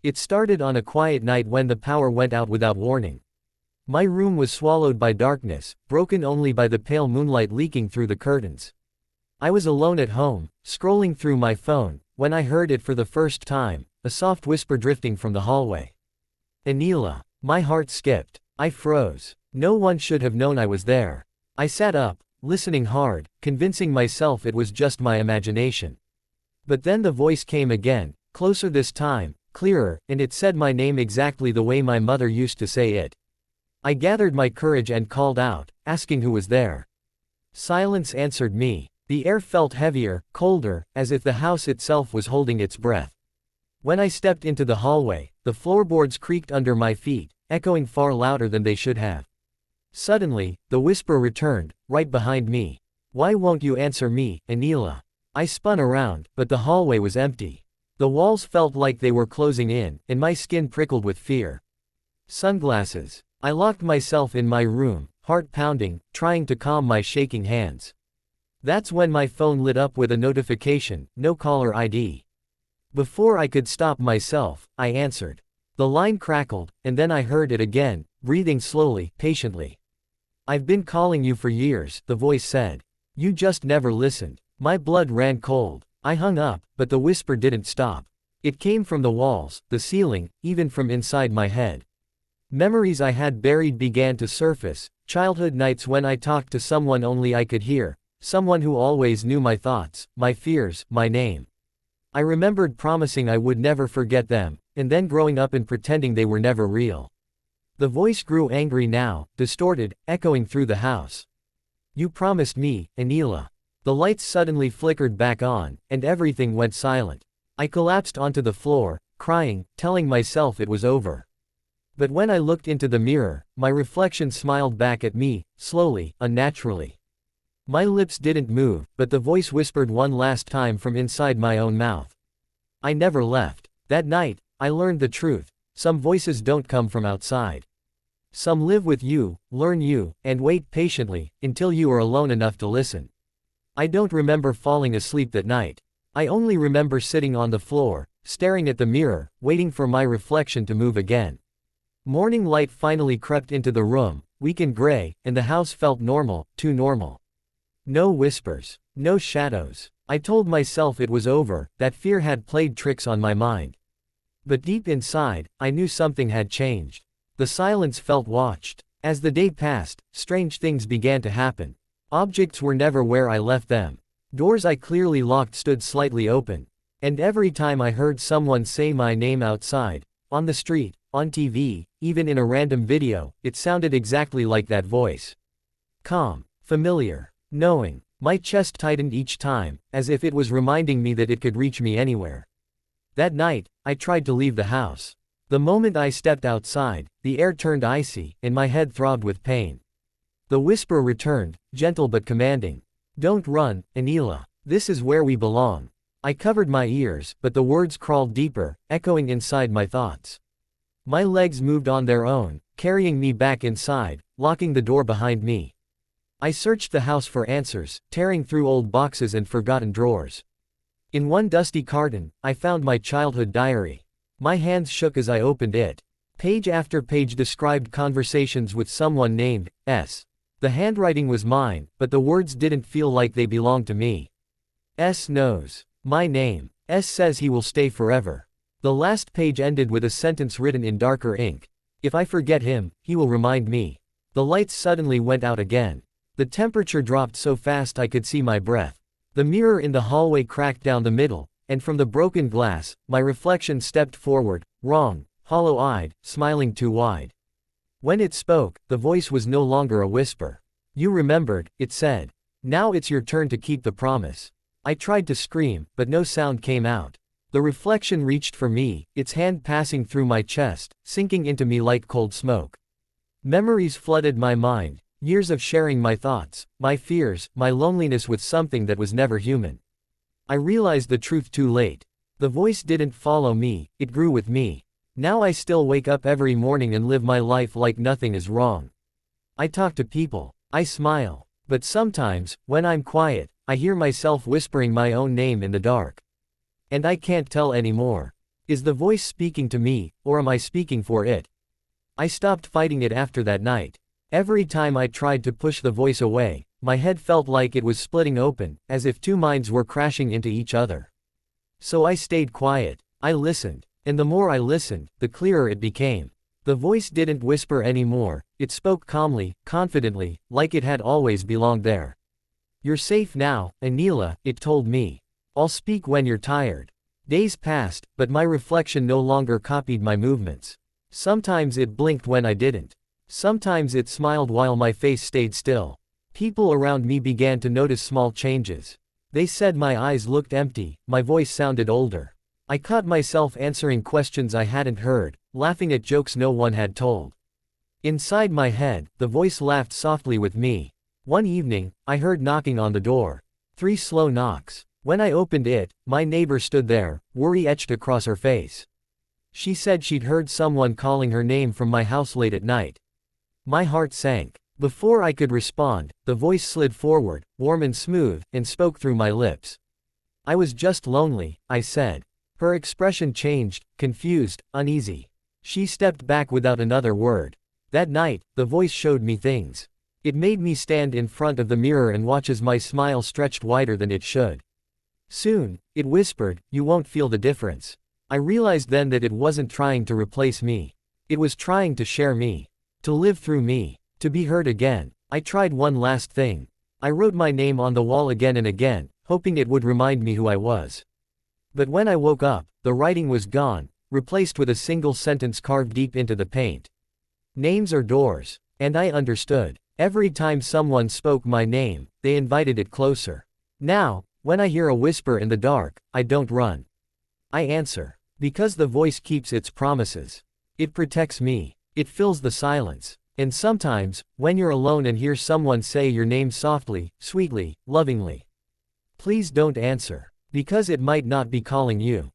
It started on a quiet night when the power went out without warning. My room was swallowed by darkness, broken only by the pale moonlight leaking through the curtains. I was alone at home, scrolling through my phone, when I heard it for the first time, a soft whisper drifting from the hallway. Aneela. My heart skipped. I froze. No one should have known I was there. I sat up, listening hard, convincing myself it was just my imagination. But then the voice came again, closer this time, clearer, and it said my name exactly the way my mother used to say it. I gathered my courage and called out, asking who was there. Silence answered me. The air felt heavier, colder, as if the house itself was holding its breath. When I stepped into the hallway, the floorboards creaked under my feet, echoing far louder than they should have. Suddenly, the whisper returned, right behind me. Why won't you answer me, Aneela? I spun around, but the hallway was empty. The walls felt like they were closing in, and my skin prickled with fear. Sunglasses. I locked myself in my room, heart pounding, trying to calm my shaking hands. That's when my phone lit up with a notification, no caller ID. Before I could stop myself, I answered. The line crackled, and then I heard it again, breathing slowly, patiently. I've been calling you for years, the voice said. You just never listened. My blood ran cold. I hung up, but the whisper didn't stop. It came from the walls, the ceiling, even from inside my head. Memories I had buried began to surface, childhood nights when I talked to someone only I could hear. Someone who always knew my thoughts, my fears, my name. I remembered promising I would never forget them, and then growing up and pretending they were never real. The voice grew angry now, distorted, echoing through the house. You promised me, Aneela. The lights suddenly flickered back on, and everything went silent. I collapsed onto the floor, crying, telling myself it was over. But when I looked into the mirror, my reflection smiled back at me, slowly, unnaturally. My lips didn't move, but the voice whispered one last time from inside my own mouth. I never left. That night, I learned the truth. Some voices don't come from outside. Some live with you, learn you, and wait patiently, until you are alone enough to listen. I don't remember falling asleep that night. I only remember sitting on the floor, staring at the mirror, waiting for my reflection to move again. Morning light finally crept into the room, weak and gray, and the house felt normal, too normal. No whispers. No shadows. I told myself it was over, that fear had played tricks on my mind. But deep inside, I knew something had changed. The silence felt watched. As the day passed, strange things began to happen. Objects were never where I left them. Doors I clearly locked stood slightly open. And every time I heard someone say my name outside, on the street, on TV, even in a random video, it sounded exactly like that voice. Calm. Familiar. Knowing. My chest tightened each time, as if it was reminding me that it could reach me anywhere. That night, I tried to leave the house. The moment I stepped outside, the air turned icy, and my head throbbed with pain. The whisper returned, gentle but commanding. Don't run, Aneela. This is where we belong. I covered my ears, but the words crawled deeper, echoing inside my thoughts. My legs moved on their own, carrying me back inside, locking the door behind me. I searched the house for answers, tearing through old boxes and forgotten drawers. In one dusty carton, I found my childhood diary. My hands shook as I opened it. Page after page described conversations with someone named S. The handwriting was mine, but the words didn't feel like they belonged to me. S knows my name. S says he will stay forever. The last page ended with a sentence written in darker ink. If I forget him, he will remind me. The lights suddenly went out again. The temperature dropped so fast I could see my breath. The mirror in the hallway cracked down the middle, and from the broken glass, my reflection stepped forward, wrong, hollow-eyed, smiling too wide. When it spoke, the voice was no longer a whisper. You remembered, it said. Now it's your turn to keep the promise. I tried to scream, but no sound came out. The reflection reached for me, its hand passing through my chest, sinking into me like cold smoke. Memories flooded my mind. Years of sharing my thoughts, my fears, my loneliness with something that was never human. I realized the truth too late. The voice didn't follow me, it grew with me. Now I still wake up every morning and live my life like nothing is wrong. I talk to people, I smile, but sometimes, when I'm quiet, I hear myself whispering my own name in the dark. And I can't tell anymore. Is the voice speaking to me, or am I speaking for it? I stopped fighting it after that night. Every time I tried to push the voice away, my head felt like it was splitting open, as if two minds were crashing into each other. So I stayed quiet. I listened. And the more I listened, the clearer it became. The voice didn't whisper anymore, it spoke calmly, confidently, like it had always belonged there. You're safe now, Aneela, it told me. I'll speak when you're tired. Days passed, but my reflection no longer copied my movements. Sometimes it blinked when I didn't. Sometimes it smiled while my face stayed still. People around me began to notice small changes. They said my eyes looked empty, my voice sounded older. I caught myself answering questions I hadn't heard, laughing at jokes no one had told. Inside my head, the voice laughed softly with me. One evening, I heard knocking on the door. 3 slow knocks. When I opened it, my neighbor stood there, worry etched across her face. She said she'd heard someone calling her name from my house late at night. My heart sank. Before I could respond, the voice slid forward, warm and smooth, and spoke through my lips. I was just lonely, I said. Her expression changed, confused, uneasy. She stepped back without another word. That night, the voice showed me things. It made me stand in front of the mirror and watch as my smile stretched wider than it should. Soon, it whispered, "You won't feel the difference." I realized then that it wasn't trying to replace me. It was trying to share me. To live through me. To be heard again. I tried one last thing. I wrote my name on the wall again and again, hoping it would remind me who I was. But when I woke up, the writing was gone, replaced with a single sentence carved deep into the paint. Names are doors. And I understood. Every time someone spoke my name, they invited it closer. Now, when I hear a whisper in the dark, I don't run. I answer. Because the voice keeps its promises. It protects me. It fills the silence. And sometimes, when you're alone and hear someone say your name softly, sweetly, lovingly, please don't answer. Because it might not be calling you.